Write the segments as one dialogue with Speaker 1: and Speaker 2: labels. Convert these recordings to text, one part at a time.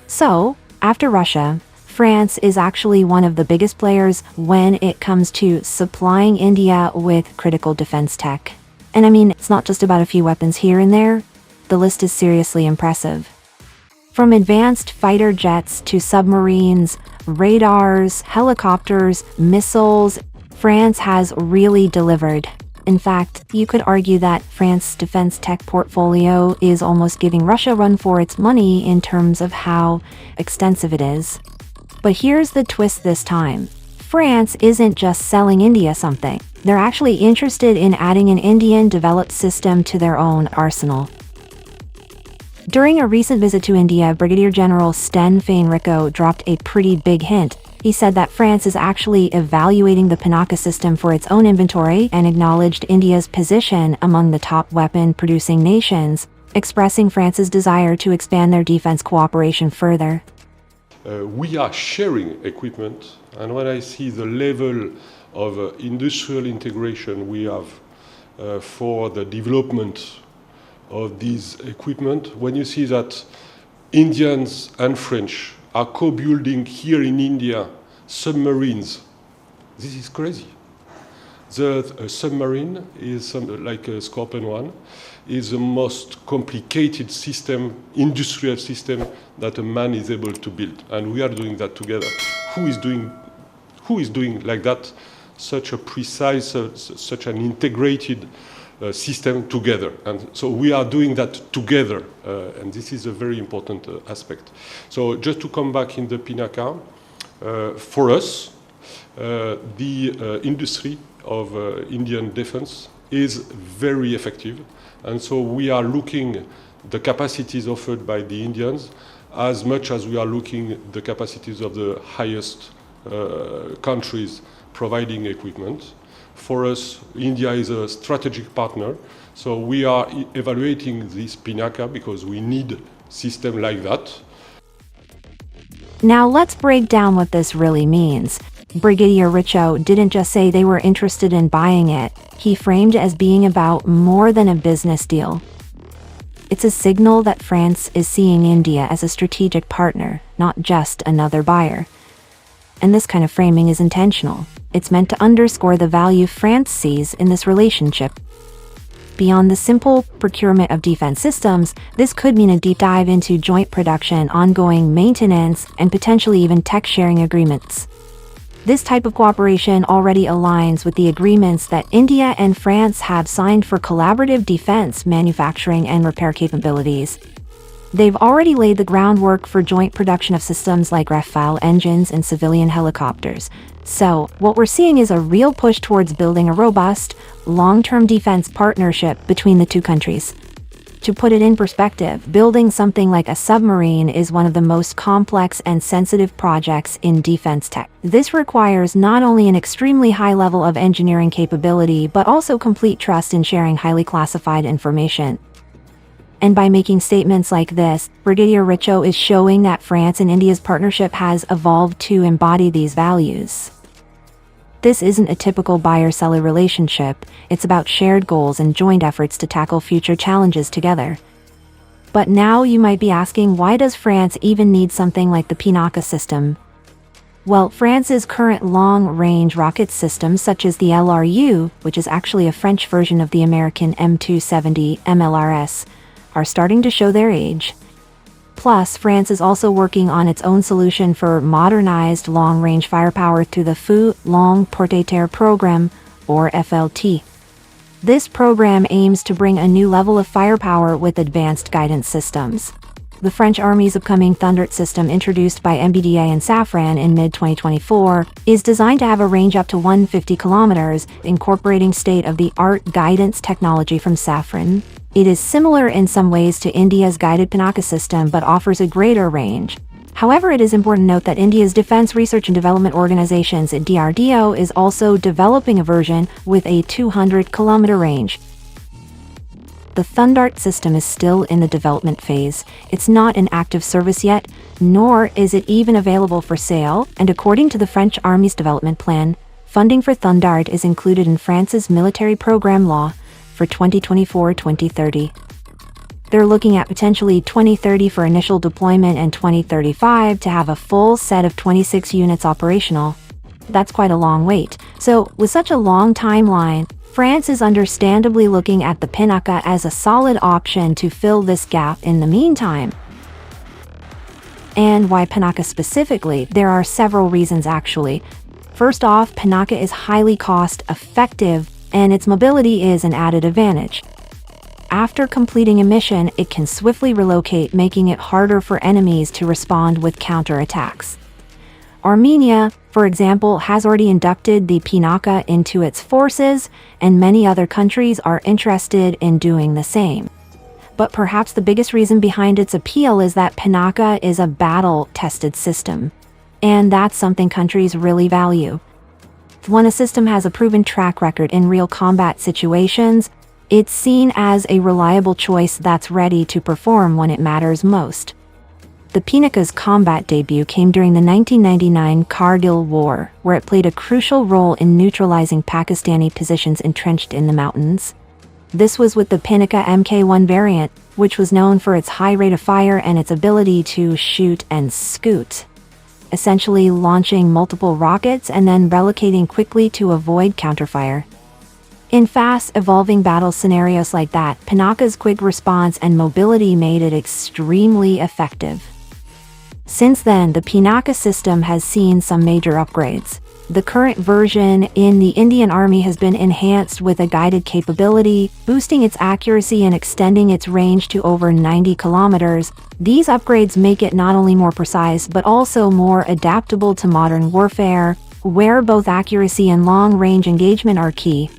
Speaker 1: So, after Russia, France is actually one of the biggest players when it comes to supplying India with critical defense tech. And I mean, it's not just about a few weapons here and there. The list is seriously impressive. From advanced fighter jets to submarines, radars, helicopters, missiles, France has really delivered. In fact, you could argue that France's defense tech portfolio is almost giving Russia a run for its money in terms of how extensive it is. But here's the twist this time. France isn't just selling India something. They're actually interested in adding an Indian-developed system to their own arsenal. During a recent visit to India, Brigadier General Stéphane Richou dropped a pretty big hint. He said that France is actually evaluating the Pinaka system for its own inventory and acknowledged India's position among the top weapon-producing nations, expressing France's desire to expand their defense cooperation further.
Speaker 2: We are sharing equipment, and when I see the level of industrial integration we have for the development of these equipment, when you see that Indians and French are co-building here in India submarines, this is crazy. The submarine is like a Scorpion 1, is the most complicated system, industrial system that a man is able to build, and we are doing that together. Who is doing like that such a precise, such an integrated system together? And so we are doing that together, and this is a very important aspect. So just to come back in the Pinaka, for us, the industry of Indian defense is very effective, and so we are looking the capacities offered by the Indians as much as we are looking the capacities of the highest countries providing equipment. For us, India is a strategic partner, so we are evaluating this Pinaka because we need a system like that.
Speaker 1: Now let's break down what this really means. Brigadier Richou didn't just say they were interested in buying it. He framed it as being about more than a business deal. It's a signal that France is seeing India as a strategic partner, not just another buyer. And this kind of framing is intentional. It's meant to underscore the value France sees in this relationship. Beyond the simple procurement of defense systems, this could mean a deep dive into joint production, ongoing maintenance, and potentially even tech-sharing agreements. This type of cooperation already aligns with the agreements that India and France have signed for collaborative defense manufacturing and repair capabilities. They've already laid the groundwork for joint production of systems like Rafale engines and civilian helicopters. So, what we're seeing is a real push towards building a robust, long-term defense partnership between the two countries. To put it in perspective, building something like a submarine is one of the most complex and sensitive projects in defense tech. This requires not only an extremely high level of engineering capability, but also complete trust in sharing highly classified information. And by making statements like this, Brigadier Richou is showing that France and India's partnership has evolved to embody these values. This isn't a typical buyer-seller relationship. It's about shared goals and joint efforts to tackle future challenges together. But now you might be asking, why does France even need something like the Pinaka system? Well, France's current long-range rocket systems, such as the LRU, which is actually a French version of the American M270 MLRS, are starting to show their age. Plus, France is also working on its own solution for modernized long-range firepower through the Feu Long Porte-Terre program, or FLT. This program aims to bring a new level of firepower with advanced guidance systems. The French Army's upcoming Thundert system, introduced by MBDA and Safran in mid-2024, is designed to have a range up to 150 kilometers, incorporating state-of-the-art guidance technology from Safran. It is similar in some ways to India's guided Pinaka system, but offers a greater range. However, it is important to note that India's Defense Research and Development Organizations, DRDO, is also developing a version with a 200-kilometer range. The Thundert system is still in the development phase. It's not in active service yet, nor is it even available for sale, and according to the French Army's development plan, funding for Thundert is included in France's military program law for 2024-2030. They're looking at potentially 2030 for initial deployment and 2035 to have a full set of 26 units operational. That's quite a long wait. So, with such a long timeline, France is understandably looking at the Pinaka as a solid option to fill this gap in the meantime. And why Pinaka specifically? There are several reasons actually. First off, Pinaka is highly cost-effective, and its mobility is an added advantage. After completing a mission, it can swiftly relocate, making it harder for enemies to respond with counterattacks. Armenia, for example, has already inducted the Pinaka into its forces, and many other countries are interested in doing the same. But perhaps the biggest reason behind its appeal is that Pinaka is a battle-tested system. And that's something countries really value. When a system has a proven track record in real combat situations, it's seen as a reliable choice that's ready to perform when it matters most. The Pinaka's combat debut came during the 1999 Kargil War, where it played a crucial role in neutralizing Pakistani positions entrenched in the mountains. This was with the Pinaka Mk1 variant, which was known for its high rate of fire and its ability to shoot and scoot, essentially launching multiple rockets and then relocating quickly to avoid counterfire. In fast-evolving battle scenarios like that, Pinaka's quick response and mobility made it extremely effective. Since then, the Pinaka system has seen some major upgrades. The current version in the Indian Army has been enhanced with a guided capability, boosting its accuracy and extending its range to over 90 kilometers. These upgrades make it not only more precise but also more adaptable to modern warfare, where both accuracy and long-range engagement are key.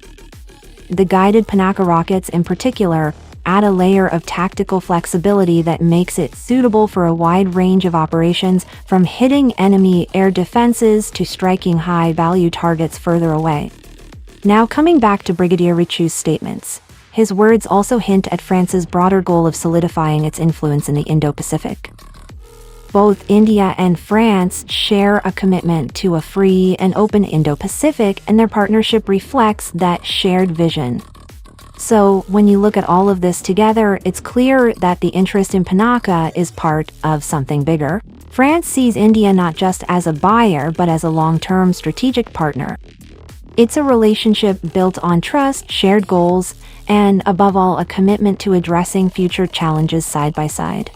Speaker 1: The guided Pinaka rockets in particular add a layer of tactical flexibility that makes it suitable for a wide range of operations, from hitting enemy air defenses to striking high-value targets further away. Now coming back to Brigadier Richou's statements, his words also hint at France's broader goal of solidifying its influence in the Indo-Pacific. Both India and France share a commitment to a free and open Indo-Pacific, and their partnership reflects that shared vision. So, when you look at all of this together, it's clear that the interest in Pinaka is part of something bigger. France sees India not just as a buyer, but as a long-term strategic partner. It's a relationship built on trust, shared goals, and above all, a commitment to addressing future challenges side by side.